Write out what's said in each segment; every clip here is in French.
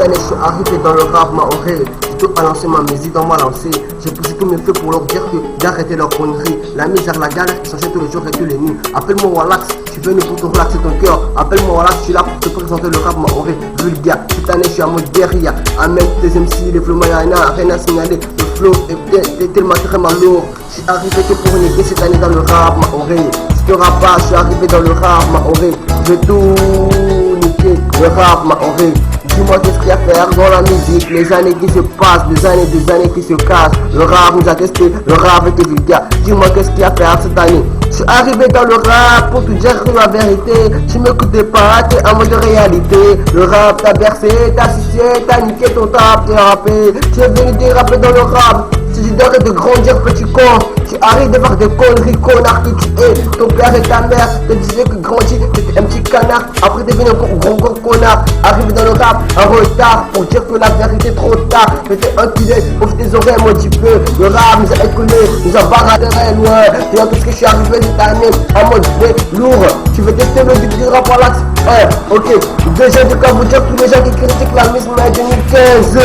Cette année, je suis arrivé dans le rap maoré. Je peux pas lancer ma musique dans ma lancée. J'ai poussé tous mes feux pour leur dire que d'arrêter leur connerie. La misère, la galère, ils s'enchaînent tous les jours et tous les nuits. Appelle-moi Wallax, je suis venu pour te relaxer ton cœur. Appelle-moi Wallax, je suis là pour te présenter le rap maoré vulgaire. Cette année, je suis en mode guérilla. Amène tes MC, les flots mayana, rien à signaler. Le flow est tellement très lourd. Je suis arrivé que pour niquer cette année dans le rap maoré. Si tu rappes pas, je suis arrivé dans le rap maoré. Je vais tout niquer, le rap maoré. Dis-moi qu'est-ce qu'il y a à faire dans la musique. Les années qui se passent, des années qui se cassent. Le rap nous a testé, le rap était vulgaire. Dis-moi qu'est-ce qu'il y a à faire cette année. Je suis arrivé dans le rap pour te dire la vérité. Tu m'écoutes pas, t'es en mode réalité. Le rap t'a bercé, t'as sucé, t'as niqué ton tap, t'es rappé. Tu es venu déraper dans le rap. Si tu dois de grandir, petit con. Tu arrives de voir des conneries, connard que tu es. Ton père et ta mère te disaient que grandis, t'étais un petit canard. Après t'es venu un gros connard. Arrive dans le rap en retard pour dire que la vérité est trop tard. Mais t'es enculé, ouvre tes oreilles un petit peu. Le rap nous a écoulé, nous a baradé loin. Et en tout ce que je suis arrivé cette année en mode B lourd. Tu veux tester le du rap à l'axe? Ok. Déjà de quoi vous dire tous les gens qui critiquent la Miss May 2015.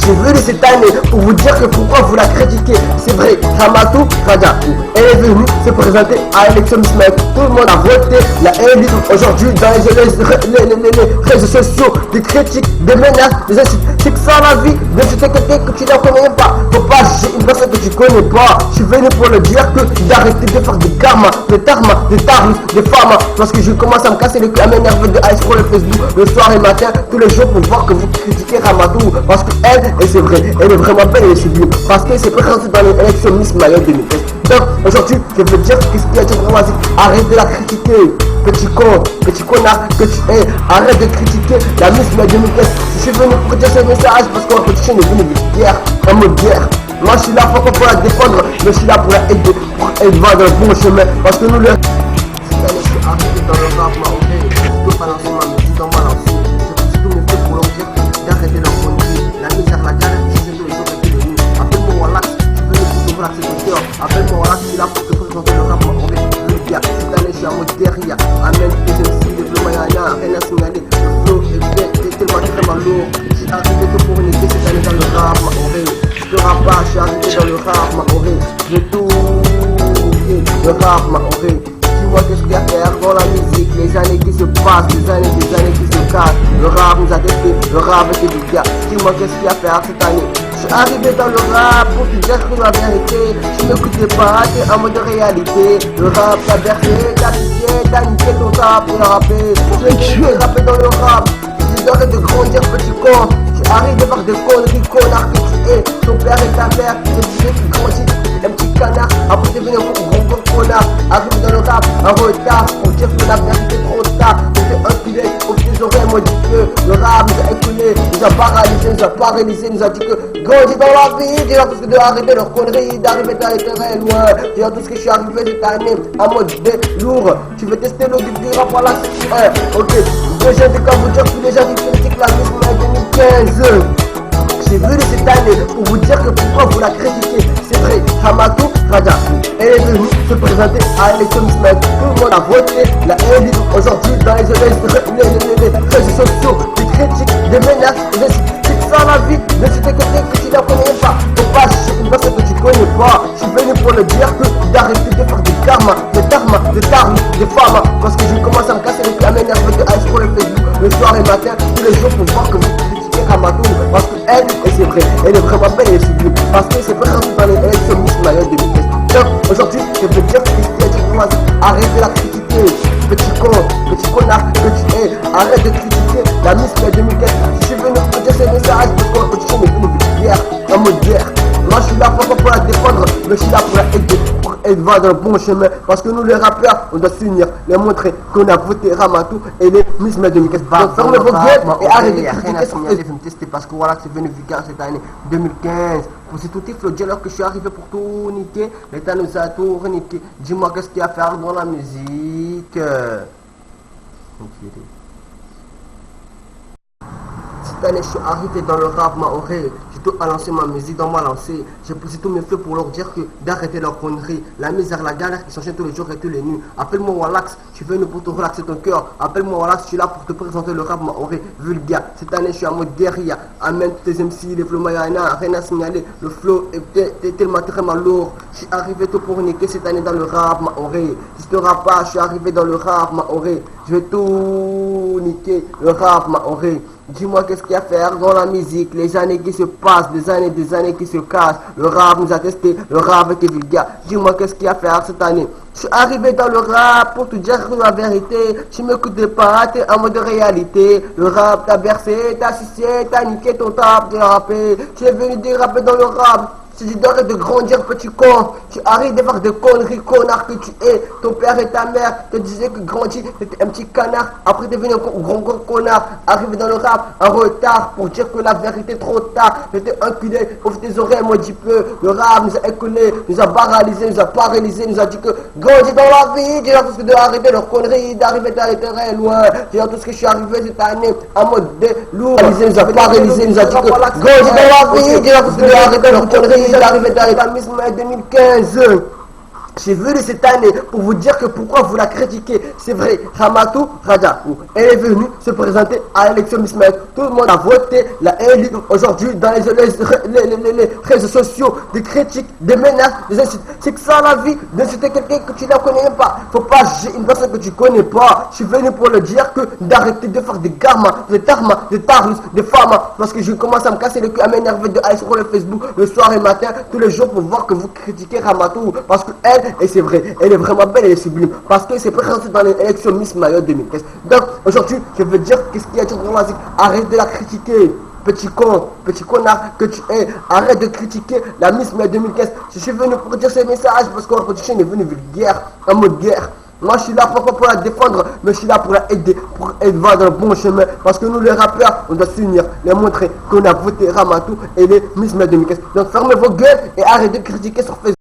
J'ai venu cette année pour vous dire que pourquoi vous la critiquez. C'est vrai, Ramatou Raja, elle est venue se présenter à l'élection Miss May. Tout le monde a voté, la élue. Aujourd'hui dans les réseaux sociaux, des critiques, des menaces, des insultes. C'est que ça la vie, d'insulter quelqu'un que tu ne connais pas. Faut pas juger une personne que tu connais pas. Je suis venu pour le dire que d'arrêter de faire des karma, des tarma, des tarus, des femmes. Parce que je commence à me casser le cul, à m'énerver de Ice Pro le Facebook, le soir et matin, tous les jours pour voir que vous critiquez Ramatou. Parce que elle, et c'est vrai, elle est vraiment belle et sublime. Parce qu'elle s'est présentée dans l'élection Miss May 2015. Donc aujourd'hui, je veux dire qu'est-ce qu'il y a de vraiment. Arrête de la critiquer. Petit con, petit connard que tu es, arrête de critiquer la Miss May 2015. Je suis venu pour dire ce message parce qu'en compétition est venu de guerre, en mode guerre. Moi je suis là pas pour la défendre, mais je suis là pour la aider, pour elle va dans le bon chemin. Parce que nous le... Cette année je suis arrivé dans le rap maoré. Je peux pas lancer ma musique dans ma lancée. J'ai poussé tous mes feux pour leur dire d'arrêter leur connerie. La misère, la galère, je sais tous les jours et tous les nuits. Appelle-moi Wallax, je suis venu pour te relaxer ton cœur. Appelle-moi Wallax, je suis là pour te présenter le rap maoré. Cette année je suis en mode guérilla. Amène tes MC, les flots mayana, rien à signaler. Le flow est tellement lourd. Je suis arrivé que pour niquer cette année dans le rap maoré. Je te rappe pas, je suis arrivé dans le rap maoré. Je vais tout niquer, le rap maoré. Dis-moi qu'est-ce qu'il y a à faire dans la musique. Les années qui se passent, des années qui se cassent. Le rap nous a testé, le rap était vulgaire. Dis-moi qu'est-ce qu'il y a à faire cette année. Je suis arrivé dans le rap pour te dire que la vérité. Tu m'écoutes pas, t'es en mode réalité. Le rap t'a bercé, t'as sucé, t'as niqué ton tap, t'es rappé. Tu es rappé dans le rap. Tu dois de grandir, petit con. Tu arrives de voir des conneries, connard que tu es. Ton père et ta mère te disaient que grandis, t'es un petit canard. Après t'es venu un gros connard. Arrive dans le rap en retard pour dire que la vérité est trop tard. T'es enculé, ouvre tes oreilles, moi dis que le rap nous a écoulé, nous a paralysé, nous a dit que grandis dans la vie, dis-leur tout ce que de arrêter leurs conneries, d'arriver à être très loin. Dis-leur tout ce que je suis arrivé cette année en mode B lourd. Tu veux tester le du rap à la ok. Déjà de quand vous dire tous les gens qui critiquent la Miss May 2015. J'ai venu cette année pour vous dire que pourquoi vous la critiquez. C'est vrai, Ramatou Raja, elle est venue se présenter à l'élection Miss May. Tout le monde a voté, la élue. Aujourd'hui dans les réseaux sociaux, des critiques, des menaces, des insultes. C'est ça la vie, mais c'était quelqu'un que tu ne connais pas. Faut pas juger une personne que tu connais pas. Je suis venu pour le dire que d'arrêter de faire des karma, des tarma, des tarmes, des femmes. Parce que je commence à me casser les pieds, à m'énerver de Ice Pro le Facebook, le soir et matin, tous les jours pour voir que vous critiquez Ramatou. Parce qu'elle, et c'est vrai, elle est vraiment belle et sublime. Parce qu'elle s'est présentée dans les élections Miss May 2015. Donc aujourd'hui, je veux dire que Christian Djikoumaz, arrête de la critiquer. Petit con, petit connard que tu es, arrête de critiquer la Miss May 2015. Je suis venu pour dire ces messages parce qu'on continue de venir de guerre, en mode guerre. Moi je suis là pas pour la défendre, mais je suis là pour la aider, pour elle va dans le bon chemin. Parce que nous les rappeurs, on doit s'unir, les montrer qu'on a voté Ramatou et les Miss May 2015. Donc fermez vos gueules et arrêtez de critiquer. Je me tester parce que voilà, c'est venu vulgaire cette année 2015. C'est tout il faut dire que je suis arrivé pour tout niquer. L'État nous a tout niqué. Dis-moi qu'est-ce qu'il y a à faire dans la musique. Cette année, je suis arrivé dans le rap maoré. J'ai tout balancé ma musique dans ma lancée. J'ai poussé tous mes feux pour leur dire que d'arrêter leur connerie. La misère, la galère qui s'enchaîne tous les jours et tous les nuits. Appelle-moi Wallax, je suis venu pour te relaxer ton cœur. Appelle-moi Wallax, je suis là pour te présenter le rap maoré vulgaire. Cette année, je suis en mode guérilla. Amène tous tes MC, les flows Mayana, rien à signaler. Le flow est tellement lourd. Je suis arrivé tout pour niquer cette année dans le rap maoré. Si tu te rappes pas, je suis arrivé dans le rap maoré. Je vais tout niquer, le rap maoré. Dis-moi qu'est-ce qu'il y a à faire dans la musique, les années qui se passent, des années qui se cassent. Le rap nous a testé, le rap était vulgaire. Dis-moi qu'est-ce qu'il y a à faire cette année. Je suis arrivé dans le rap pour te dire la vérité. Tu m'écoutes pas, t'es en mode réalité. Le rap t'a bercé, t'as sucé, t'as niqué ton tap, t'es rappé. Tu es venu déraper dans le rap. Si tu d'arrêter de grandir, petit con, tu arrives de faire des conneries, connard que tu es. Ton père et ta mère te disaient que grandis, t'étais un petit canard. Après, t'es devenu un grand connard. Arrivé dans le rap en retard pour dire que la vérité trop tard. T'étais enculé, ouvre tes oreilles, maudit peu. Le rap nous a écoulé, nous a paralysé, nous a paralysé, nous a dit que grandis dans la vie. Dis-leur tout ce que de arrêter leurs conneries, d'arriver d'aller très loin. Dis-leur tout ce que je suis arrivé cette année en mode de lourd. Nous a paralysé, nous a dit que grandis dans la vie. Dis-leur tout ce que de arrêter leurs conneries. Arrivé dans les Miss May 2015. J'ai venu cette année pour vous dire que pourquoi vous la critiquez. C'est vrai, Ramatou Radjaou, elle est venue se présenter à l'élection Miss May. Tout le monde a voté, l'a élu. Aujourd'hui, dans les réseaux sociaux, des critiques, des menaces, des insultes. C'est que ça la vie, d'insulter quelqu'un que tu ne connais même pas. Faut pas juger une personne que tu connais pas. Je suis venu pour le dire que d'arrêter de faire des gammas, des tarmas, des tarus, des femmes. Parce que je commence à me casser le cul, à m'énerver de aller sur le Facebook le soir et matin, tous les jours pour voir que vous critiquez Ramatou. Parce que elle, et c'est vrai, elle est vraiment belle, elle est sublime. Parce qu'elle s'est présentée dans l'élection Miss Mayotte 2015. Donc aujourd'hui, je veux dire qu'est-ce qu'il y a dans la musique. Arrête de la critiquer. Petit con, petit connard que tu es, arrête de critiquer la Miss May 2015. Je suis venu pour dire ce message parce que la production est venue vulgaire, en mode guerre. Moi je suis là pas pour la défendre, mais je suis là pour la aider, pour elle va dans le bon chemin. Parce que nous les rappeurs, on doit s'unir, les montrer qu'on a voté Ramatou et les Miss May 2015. Donc fermez vos gueules et arrêtez de critiquer sur Facebook.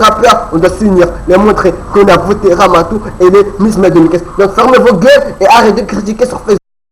rappeurs, on doit s'unir, les montrer qu'on a voté Ramatou et les Miss Medoniques. Donc fermez vos gueules et arrêtez de critiquer sur Facebook.